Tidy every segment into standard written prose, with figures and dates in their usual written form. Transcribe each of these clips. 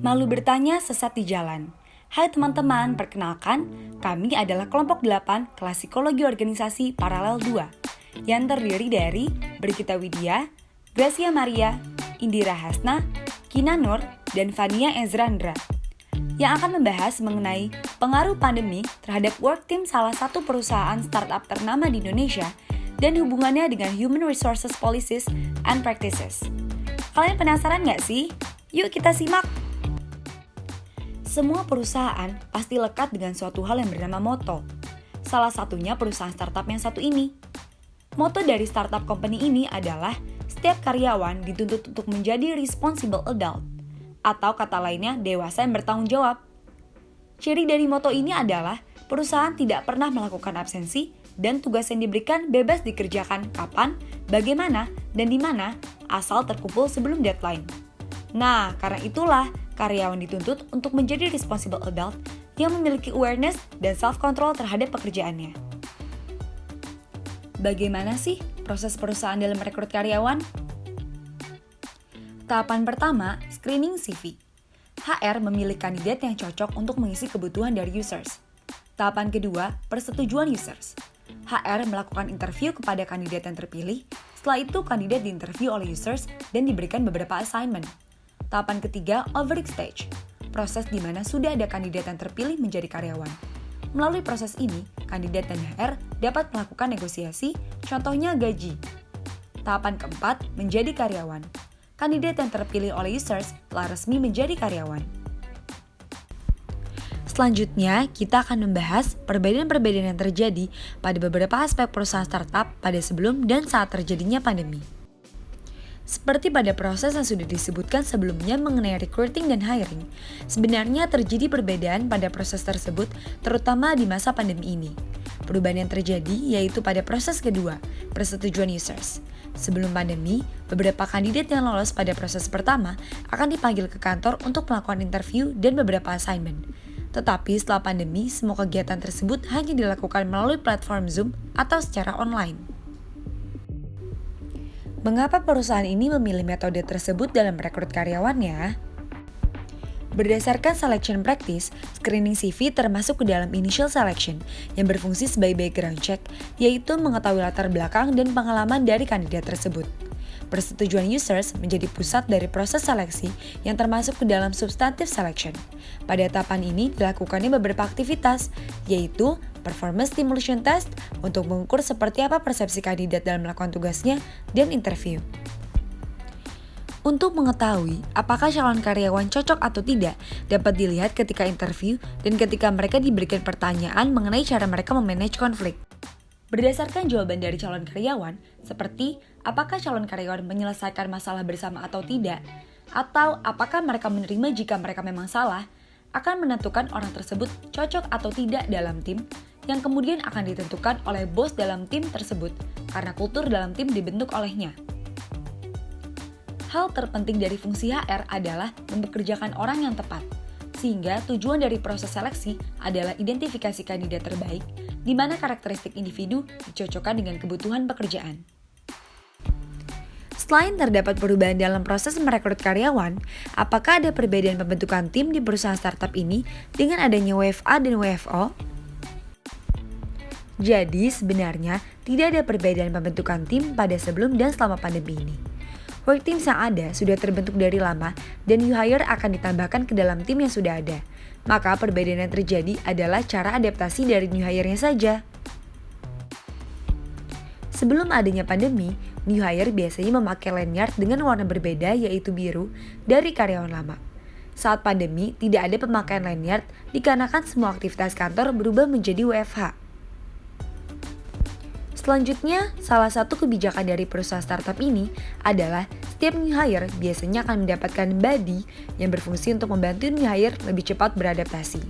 Malu bertanya sesat di jalan. Hai teman-teman, perkenalkan, kami adalah kelompok 8 kelas psikologi organisasi paralel 2 yang terdiri dari Brigita Widya, Gracia Maria, Indira Hasna, Kina Nur, dan Fania Ezrandra yang akan membahas mengenai pengaruh pandemi terhadap work team salah satu perusahaan startup ternama di Indonesia dan hubungannya dengan Human Resources Policies and Practices. Kalian penasaran nggak sih? Yuk kita simak! Semua perusahaan pasti lekat dengan suatu hal yang bernama motto. Salah satunya perusahaan startup yang satu ini. Motto dari startup company ini adalah setiap karyawan dituntut untuk menjadi responsible adult, atau kata lainnya dewasa yang bertanggung jawab. Ciri dari motto ini adalah perusahaan tidak pernah melakukan absensi dan tugas yang diberikan bebas dikerjakan kapan, bagaimana, dan di mana asal terkumpul sebelum deadline. Nah, karena itulah karyawan dituntut untuk menjadi responsible adult yang memiliki awareness dan self-control terhadap pekerjaannya. Bagaimana sih proses perusahaan dalam merekrut karyawan? Tahapan pertama, screening CV. HR memilih kandidat yang cocok untuk mengisi kebutuhan dari users. Tahapan kedua, persetujuan users. HR melakukan interview kepada kandidat yang terpilih, setelah itu kandidat diinterview oleh users dan diberikan beberapa assignment. Tahapan ketiga, offering stage. Proses di mana sudah ada kandidat yang terpilih menjadi karyawan. Melalui proses ini, kandidat dan HR dapat melakukan negosiasi, contohnya gaji. Tahapan keempat, menjadi karyawan. Kandidat yang terpilih oleh users telah resmi menjadi karyawan. Selanjutnya, kita akan membahas perbedaan-perbedaan yang terjadi pada beberapa aspek perusahaan startup pada sebelum dan saat terjadinya pandemi. Seperti pada proses yang sudah disebutkan sebelumnya mengenai recruiting dan hiring, sebenarnya terjadi perbedaan pada proses tersebut terutama di masa pandemi ini. Perubahan yang terjadi yaitu pada proses kedua, persetujuan users. Sebelum pandemi, beberapa kandidat yang lolos pada proses pertama akan dipanggil ke kantor untuk melakukan interview dan beberapa assignment. Tetapi setelah pandemi, semua kegiatan tersebut hanya dilakukan melalui platform Zoom atau secara online. Mengapa perusahaan ini memilih metode tersebut dalam merekrut karyawannya? Berdasarkan selection practice, screening CV termasuk ke dalam initial selection yang berfungsi sebagai background check, yaitu mengetahui latar belakang dan pengalaman dari kandidat tersebut. Persetujuan users menjadi pusat dari proses seleksi yang termasuk ke dalam substantive selection. Pada tahapan ini dilakukannya beberapa aktivitas, yaitu performance stimulation test untuk mengukur seperti apa persepsi kandidat dalam melakukan tugasnya, dan interview. Untuk mengetahui apakah calon karyawan cocok atau tidak dapat dilihat ketika interview dan ketika mereka diberikan pertanyaan mengenai cara mereka memanage konflik. Berdasarkan jawaban dari calon karyawan, seperti apakah calon karyawan menyelesaikan masalah bersama atau tidak, atau apakah mereka menerima jika mereka memang salah, akan menentukan orang tersebut cocok atau tidak dalam tim, yang kemudian akan ditentukan oleh bos dalam tim tersebut karena kultur dalam tim dibentuk olehnya. Hal terpenting dari fungsi HR adalah mempekerjakan orang yang tepat, sehingga tujuan dari proses seleksi adalah identifikasi kandidat terbaik, di mana karakteristik individu dicocokkan dengan kebutuhan pekerjaan. Selain terdapat perubahan dalam proses merekrut karyawan, apakah ada perbedaan pembentukan tim di perusahaan startup ini dengan adanya WFA dan WFO? Jadi sebenarnya tidak ada perbedaan pembentukan tim pada sebelum dan selama pandemi ini. Work teams yang ada sudah terbentuk dari lama dan new hire akan ditambahkan ke dalam tim yang sudah ada. Maka perbedaan yang terjadi adalah cara adaptasi dari new hire-nya saja. Sebelum adanya pandemi, new hire biasanya memakai lanyard dengan warna berbeda yaitu biru dari karyawan lama. Saat pandemi, tidak ada pemakaian lanyard dikarenakan semua aktivitas kantor berubah menjadi WFH. Selanjutnya, salah satu kebijakan dari perusahaan startup ini adalah setiap new hire biasanya akan mendapatkan buddy yang berfungsi untuk membantu new hire lebih cepat beradaptasi.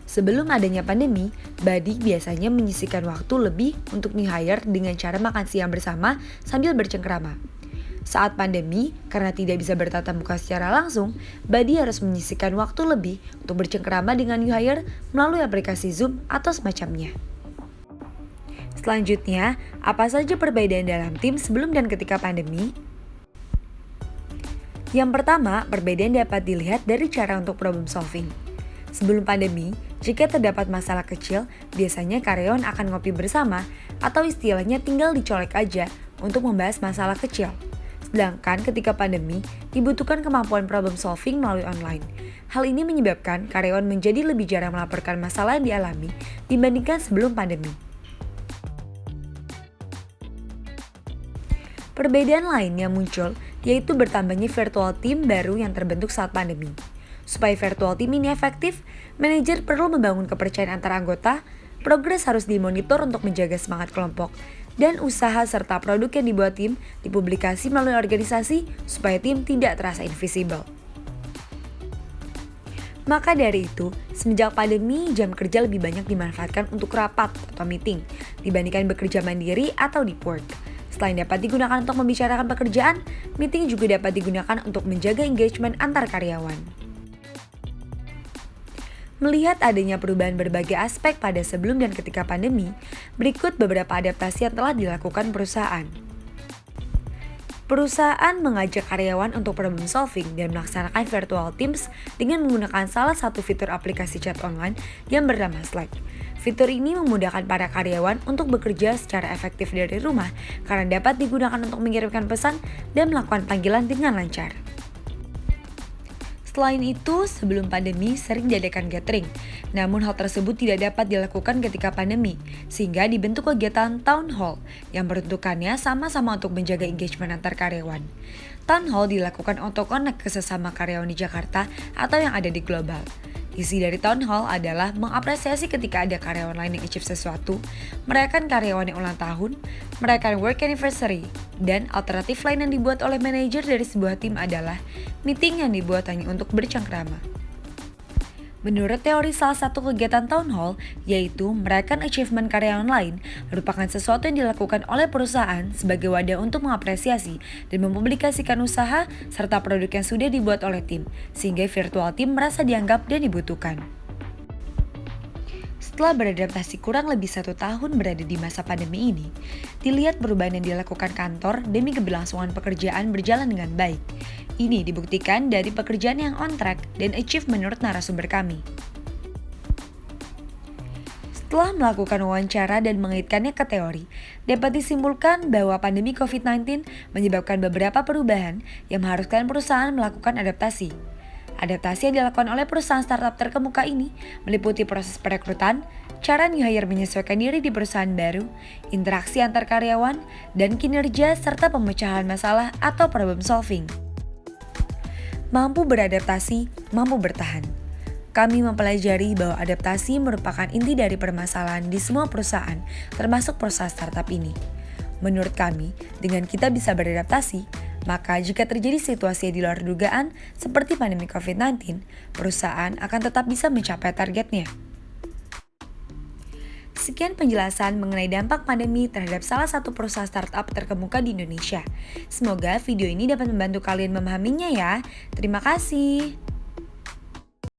Sebelum adanya pandemi, buddy biasanya menyisihkan waktu lebih untuk new hire dengan cara makan siang bersama sambil bercengkrama. Saat pandemi, karena tidak bisa bertatap muka secara langsung, buddy harus menyisihkan waktu lebih untuk bercengkrama dengan new hire melalui aplikasi Zoom atau semacamnya. Selanjutnya, apa saja perbedaan dalam tim sebelum dan ketika pandemi? Yang pertama, perbedaan dapat dilihat dari cara untuk problem solving. Sebelum pandemi, jika terdapat masalah kecil, biasanya karyawan akan ngopi bersama atau istilahnya tinggal dicolek aja untuk membahas masalah kecil. Sedangkan ketika pandemi, dibutuhkan kemampuan problem solving melalui online. Hal ini menyebabkan karyawan menjadi lebih jarang melaporkan masalah yang dialami dibandingkan sebelum pandemi. Perbedaan lain yang muncul yaitu bertambahnya virtual team baru yang terbentuk saat pandemi. Supaya virtual team ini efektif, manajer perlu membangun kepercayaan antar anggota, progres harus dimonitor untuk menjaga semangat kelompok, dan usaha serta produk yang dibuat tim dipublikasi melalui organisasi supaya tim tidak terasa invisible. Maka dari itu, semenjak pandemi, jam kerja lebih banyak dimanfaatkan untuk rapat atau meeting dibandingkan bekerja mandiri atau deep work. Selain dapat digunakan untuk membicarakan pekerjaan, meeting juga dapat digunakan untuk menjaga engagement antar karyawan. Melihat adanya perubahan berbagai aspek pada sebelum dan ketika pandemi, berikut beberapa adaptasi yang telah dilakukan perusahaan. Perusahaan mengajak karyawan untuk problem solving dan melaksanakan virtual teams dengan menggunakan salah satu fitur aplikasi chat online yang bernama Slack. Fitur ini memudahkan para karyawan untuk bekerja secara efektif dari rumah karena dapat digunakan untuk mengirimkan pesan dan melakukan panggilan dengan lancar. Selain itu, sebelum pandemi sering diadakan gathering, namun hal tersebut tidak dapat dilakukan ketika pandemi, sehingga dibentuk kegiatan Town Hall yang peruntukannya sama-sama untuk menjaga engagement antar karyawan. Town Hall dilakukan untuk connect ke sesama karyawan di Jakarta atau yang ada di global. Isi dari Town Hall adalah mengapresiasi ketika ada karyawan lain yang achieve sesuatu, merayakan karyawan yang ulang tahun, merayakan work anniversary, dan alternatif lain yang dibuat oleh manajer dari sebuah tim adalah meeting yang dibuat hanya untuk bercengkrama. Menurut teori salah satu kegiatan Town Hall, yaitu merayakan achievement karyawan lain, merupakan sesuatu yang dilakukan oleh perusahaan sebagai wadah untuk mengapresiasi dan mempublikasikan usaha serta produk yang sudah dibuat oleh tim, sehingga virtual team merasa dianggap dan dibutuhkan. Setelah beradaptasi kurang lebih 1 tahun berada di masa pandemi ini, dilihat perubahan yang dilakukan kantor demi keberlangsungan pekerjaan berjalan dengan baik. Ini dibuktikan dari pekerjaan yang on track dan achieve menurut narasumber kami. Setelah melakukan wawancara dan mengaitkannya ke teori, dapat disimpulkan bahwa pandemi COVID-19 menyebabkan beberapa perubahan yang mengharuskan perusahaan melakukan adaptasi. Adaptasi yang dilakukan oleh perusahaan startup terkemuka ini meliputi proses perekrutan, cara new hire menyesuaikan diri di perusahaan baru, interaksi antar karyawan, dan kinerja serta pemecahan masalah atau problem solving. Mampu beradaptasi, mampu bertahan. Kami mempelajari bahwa adaptasi merupakan inti dari permasalahan di semua perusahaan, termasuk perusahaan startup ini. Menurut kami, dengan kita bisa beradaptasi, maka jika terjadi situasi di luar dugaan seperti pandemi COVID-19, perusahaan akan tetap bisa mencapai targetnya. Sekian penjelasan mengenai dampak pandemi terhadap salah satu perusahaan startup terkemuka di Indonesia. Semoga video ini dapat membantu kalian memahaminya ya. Terima kasih.